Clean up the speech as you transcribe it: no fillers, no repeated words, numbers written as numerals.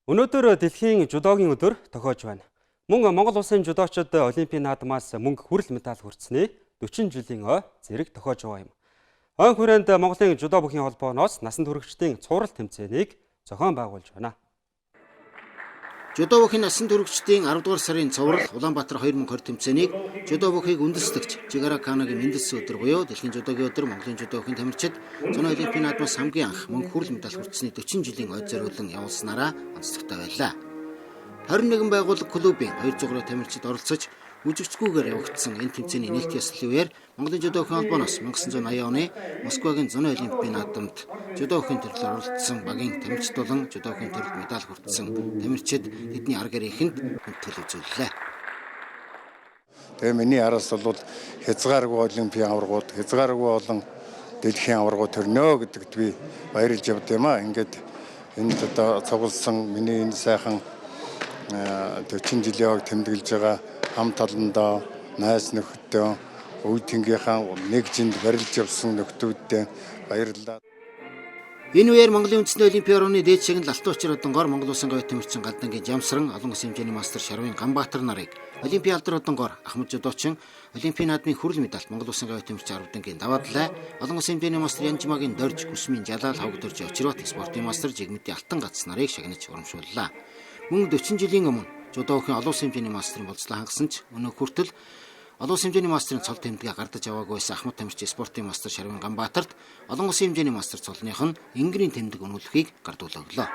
Өнөөдөр дэлхийн жудогийн өдөр тохиож байна. Мөн Монгол улсын жудоочид Олимпийн наадмаас мөнгө хүрэл медаль хүртсэний 40 жилийн ой зэрэг тохиож байгаа юм. Ойн хүрээнд Монголын жудо бүхийн холбооноос насан туршидын цуврал тэмцээнийг зохион байгуулж байна. Жудо бүхийн насан туршидын 10 дугаар сарын цуврал Улаанбаатар 2020 тэмцээнийг жудо бүхийг үндэслэгч Жигара Канагийн мэндэлсэн өдөр буюу дэлхийн жудогийн өдөр Монголын жудо бүхийн тамирчид зуны Олимпийн наадмаас хамгийн анх мөнгө хүрэл медаль хүртсэний 40 жилийн ой зориулан явуулснараа онцлогтой байлаа. 21 байгууллага клубын 200 гаруй тамирчид оролцож үжигчгүйгээр явагдсан энэ тэмцээний нээлт ёслолын үеэр Монголын жудо бүхийн холбооноос 1980 оны Москвагийн зуны Олимпийн наадамд жудо бүхийн төрлөөр оролцсон багийн тамирчид болон жудо бүхийн төрөлд медаль хүртсэн тамирчид тэдний арга гараахынд хүндэтгэл үзүүллээ. Тэгээ миний араас бол хязгааргүй Олимпийн аваргууд, хязгааргүй болон дэлхийн аваргууд төрнөө гэдэгт би баярлж явд юм аа. Ингээд энд одоо цугласан миний энэ сайхан 40 жилийн ог тэмдэглэж байгаа хамт олондоо найз нөхөдөө үе тэнгийнхаа нэгжинд барилж явсан нөхдүүдтэй баярлалаа. Энэ үеэр Монголын үндэсний Олимпийн орны дээд шагнал алтан учир одонгоор Монгол Улсын говь тамирчин Галдангийн Жамсран, олон улсын хэмжээний мастер Шарвын Ганбаатар нарыг, Олимпийн алдар одонгоор Ахмад жудоочин, Олимпийн наадмын хүрэл медальт Монгол Улсын говь тамирчин Арвдангийн Даваадлай, олон улсын хэмжээний мастер Янжмагийн Дорж, Хүсмийн Жалаал, Хавг Дорж Очрот, спортын мастер Жигмэдийн Алтан гац нарыг шагнаж урамшууллаа. Мөн 40 жилийн өмнө жудо бүхийн олон улсын хэмжээний мастерын болцлоо хангасан ч өнөө хүртэл олон улсын хэмжээний мастерын цол тэмдгээ гардаж аваагүй байсан Ахмад тамирчин спортын мастер Шарвын Ганбаатарт олон улсын хэмжээний мастер цолных нь ингэрийн тэмдэг өнүүлэхийг гардуулаа өглөө.